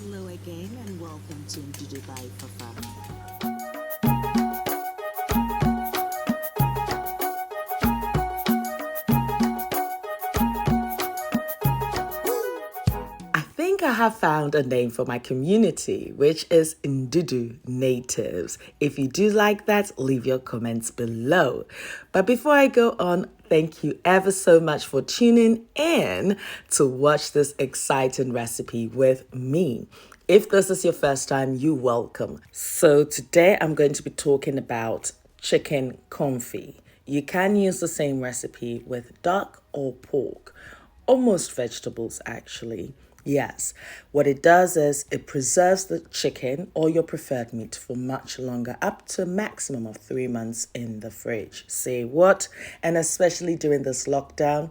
Hello again and welcome to Ndudu by Fafa. I think I have found a name for my community, which is Ndudu Natives. If you do like that, leave your comments below. But before I go on, thank you ever so much for tuning in to watch this exciting recipe with me. If this is your first time, you're welcome. So today I'm going to be talking about chicken confit. You can use the same recipe with duck or pork, or most vegetables actually. Yes, what it does is it preserves the chicken or your preferred meat for much longer, up to a maximum of 3 months in the fridge. Say what? And especially during this lockdown,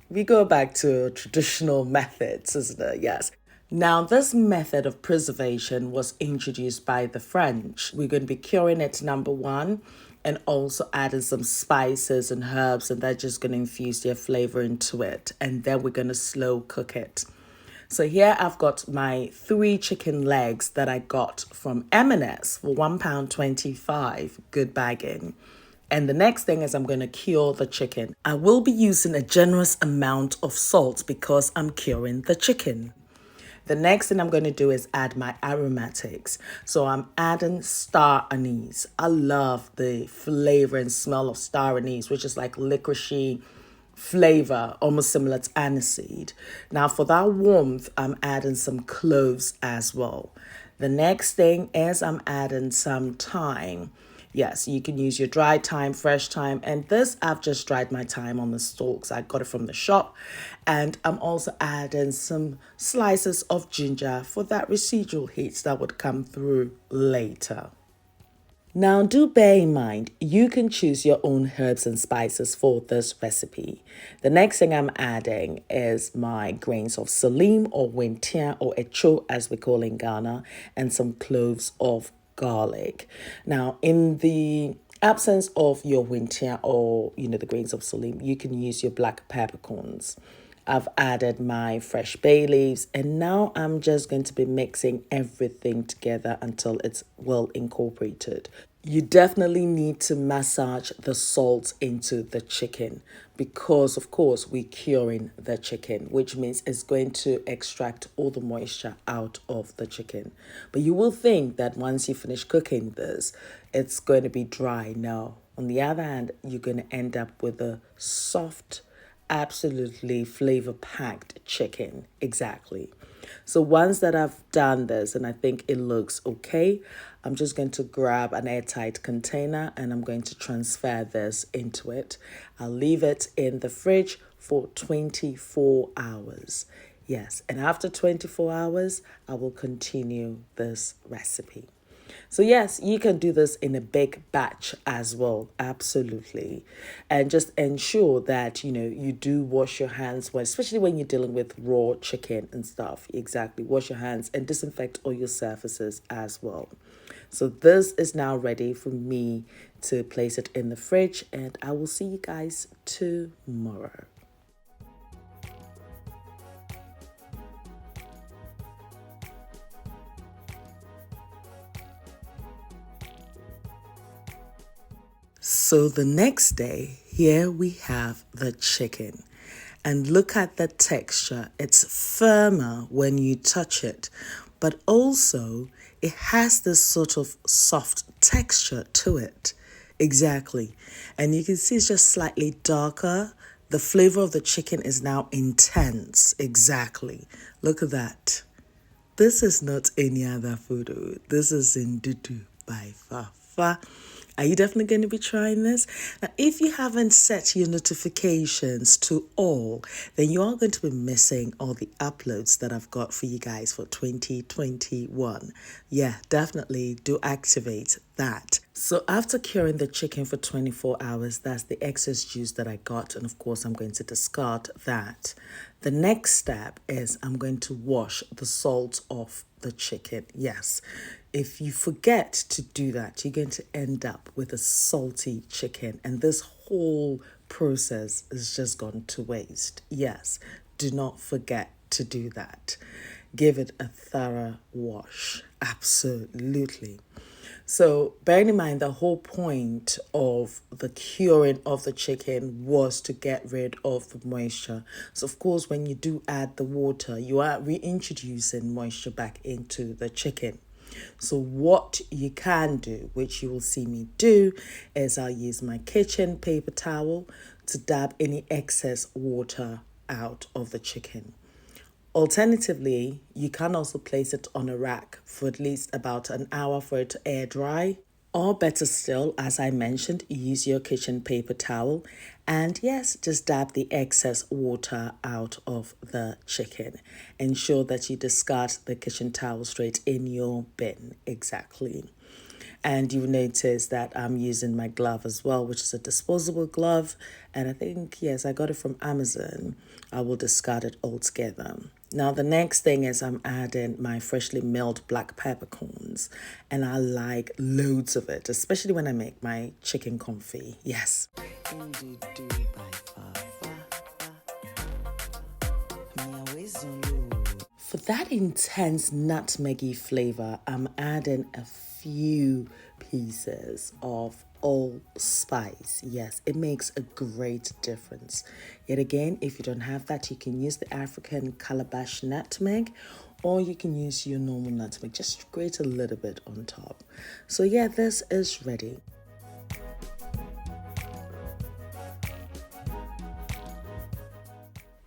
we go back to traditional methods, isn't it? Yes. Now, this method of preservation was introduced by the French. We're going to be curing it, number one, and also adding some spices and herbs, and they're just going to infuse their flavor into it. And then we're going to slow cook it. So here I've got my 3 chicken legs that I got from M&S for £1.25. Good bargain. And the next thing is I'm going to cure the chicken. I will be using a generous amount of salt because I'm curing the chicken. The next thing I'm going to do is add my aromatics. So I'm adding star anise. I love the flavor and smell of star anise, which is like licoricey flavor, almost similar to aniseed. Now for that warmth, I'm adding some cloves as well. The next thing is I'm adding some thyme. Yes, you can use your dry thyme, fresh thyme, and this I've just dried my thyme on the stalks. I got it from the shop, and I'm also adding some slices of ginger for that residual heat that would come through later. Now, do bear in mind, you can choose your own herbs and spices for this recipe. The next thing I'm adding is my grains of Selim or wintia or echo as we call in Ghana, and some cloves of garlic. Now, in the absence of your wintia or, the grains of Selim, you can use your black peppercorns. I've added my fresh bay leaves, and now I'm just going to be mixing everything together until it's well incorporated. You definitely need to massage the salt into the chicken because, of course, we're curing the chicken, which means it's going to extract all the moisture out of the chicken. But you will think that once you finish cooking this, it's going to be dry. No. On the other hand, you're going to end up with a soft, absolutely flavor packed chicken. Exactly. So once that I've done this and I think it looks okay, I'm just going to grab an airtight container and I'm going to transfer this into it. I'll leave it in the fridge for 24 hours. Yes, and after 24 hours, I will continue this recipe. So yes, you can do this in a big batch as well, absolutely. And just ensure that, you do wash your hands, well, especially when you're dealing with raw chicken and stuff. Exactly, wash your hands and disinfect all your surfaces as well. So this is now ready for me to place it in the fridge, and I will see you guys tomorrow. So the next day, here we have the chicken. And look at the texture. It's firmer when you touch it, but also it has this sort of soft texture to it. Exactly. And you can see it's just slightly darker. The flavor of the chicken is now intense. Exactly. Look at that. This is not any other food. This is Ndudu by Fafa. Are you definitely going to be trying this? Now, if you haven't set your notifications to all, then you are going to be missing all the uploads that I've got for you guys for 2021. Yeah, definitely do activate that. So after curing the chicken for 24 hours, that's the excess juice that I got. And of course, I'm going to discard that. The next step is I'm going to wash the salt off the chicken. Yes, if you forget to do that, you're going to end up with a salty chicken, and this whole process is just gone to waste. Yes, do not forget to do that. give it a thorough wash. Absolutely. So bearing in mind the whole point of the curing of the chicken was to get rid of the moisture. So of course, when you do add the water, you are reintroducing moisture back into the chicken. So what you can do, which you will see me do, is I'll use my kitchen paper towel to dab any excess water out of the chicken. Alternatively, you can also place it on a rack for at least about an hour for it to air dry. Or better still, as I mentioned, use your kitchen paper towel and yes, just dab the excess water out of the chicken. Ensure that you discard the kitchen towel straight in your bin. Exactly. And you notice that I'm using my glove as well, which is a disposable glove. And I think, yes, I got it from Amazon. I will discard it altogether. Now, the next thing is I'm adding my freshly milled black peppercorns. And I like loads of it, especially when I make my chicken confit. Yes. Ndudu by Fafa. For that intense nutmeggy flavor, I'm adding a few pieces of allspice. Yes, it makes a great difference. Yet again, if you don't have that, you can use the African Calabash nutmeg, or you can use your normal nutmeg. Just grate a little bit on top. So yeah, this is ready.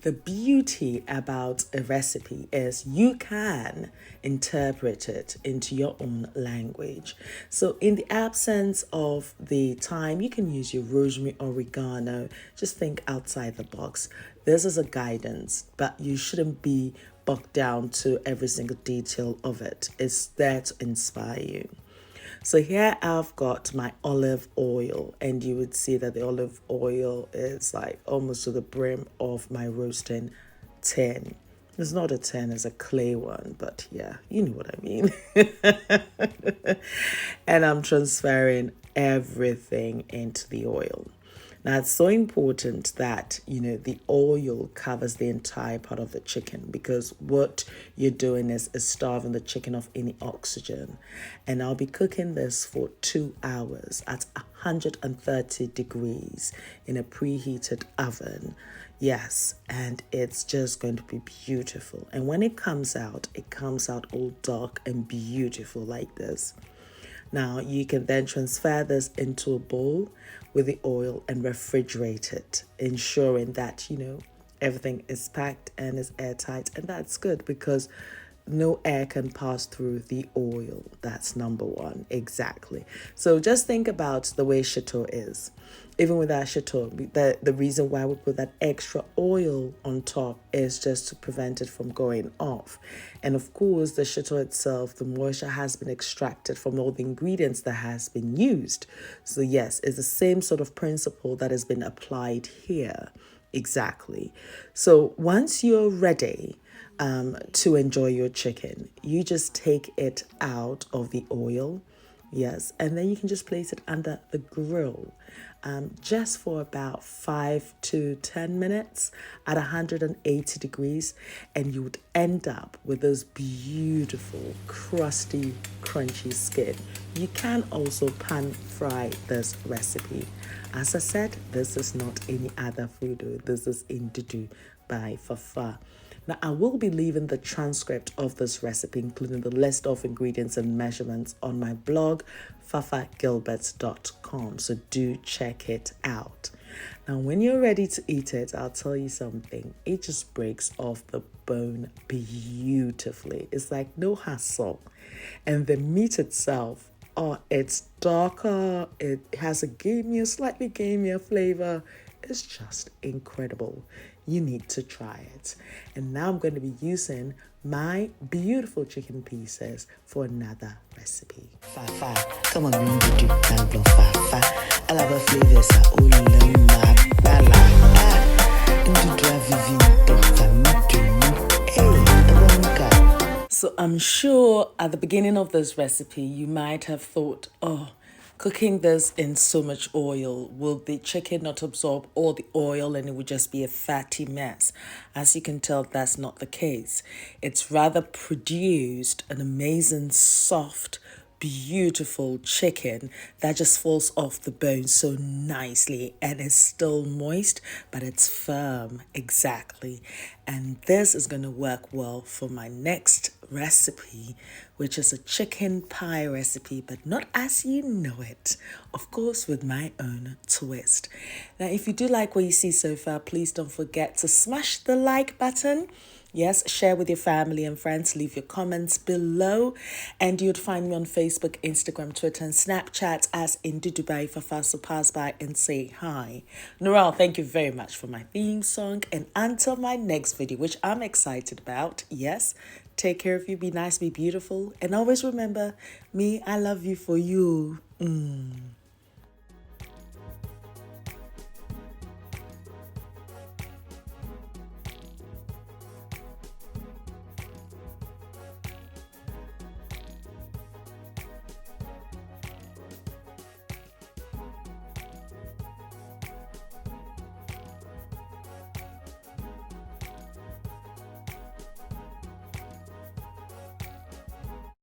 The beauty about a recipe is you can interpret it into your own language. So in the absence of the thyme, you can use your rosemary, oregano. Just think outside the box. This is a guidance, but you shouldn't be bogged down to every single detail of it. It's there to inspire you. So here I've got my olive oil, and you would see that the olive oil is like almost to the brim of my roasting tin. It's not a tin, it's a clay one, but yeah, you know what I mean. And I'm transferring everything into the oil. Now, it's so important that, the oil covers the entire part of the chicken, because what you're doing is starving the chicken of any oxygen. And I'll be cooking this for 2 hours at 130 degrees in a preheated oven. Yes, and it's just going to be beautiful. And when it comes out all dark and beautiful like this. Now, you can then transfer this into a bowl with the oil and refrigerate it, ensuring that, everything is packed and is airtight. And that's good because no air can pass through the oil. That's number one. Exactly. So just think about the way chateau is. Even with our chateau, the reason why we put that extra oil on top is just to prevent it from going off. And of course, the chateau itself, the moisture has been extracted from all the ingredients that has been used. So yes, it's the same sort of principle that has been applied here. Exactly. So once you're ready to enjoy your chicken, you just take it out of the oil. Yes, and then you can just place it under the grill just for about 5 to 10 minutes at 180 degrees, and you would end up with this beautiful, crusty, crunchy skin. You can also pan fry this recipe. As I said, this is not any other food. This is Ndudu by Fafa. Now, I will be leaving the transcript of this recipe, including the list of ingredients and measurements, on my blog, fafagilbert.com. So do check it out. Now, when you're ready to eat it, I'll tell you something. It just breaks off the bone beautifully. It's like no hassle. And the meat itself, it's darker. It has a slightly gamier flavor. It's just incredible. You need to try it. And now I'm going to be using my beautiful chicken pieces for another recipe. Fafa, come on, Ndudu, and blow Fafa. I love the flavors, all my bala. So I'm sure at the beginning of this recipe, you might have thought, Cooking this in so much oil, will the chicken not absorb all the oil and it would just be a fatty mess? As you can tell, that's not the case. It's rather produced an amazing, soft, beautiful chicken that just falls off the bone so nicely and is still moist, but it's firm. Exactly. And this is going to work well for my next recipe, which is a chicken pie recipe, but not as you know it, of course, with my own twist. Now, if you do like what you see so far, please don't forget to smash the like button. Yes, share with your family and friends. Leave your comments below. And you'd find me on Facebook, Instagram, Twitter, and Snapchat as Ndudu by Fafa. So pass by and say hi. Noel, thank you very much for my theme song. And until my next video, which I'm excited about, yes, take care of you, be nice, be beautiful. And always remember, me, I love you for you.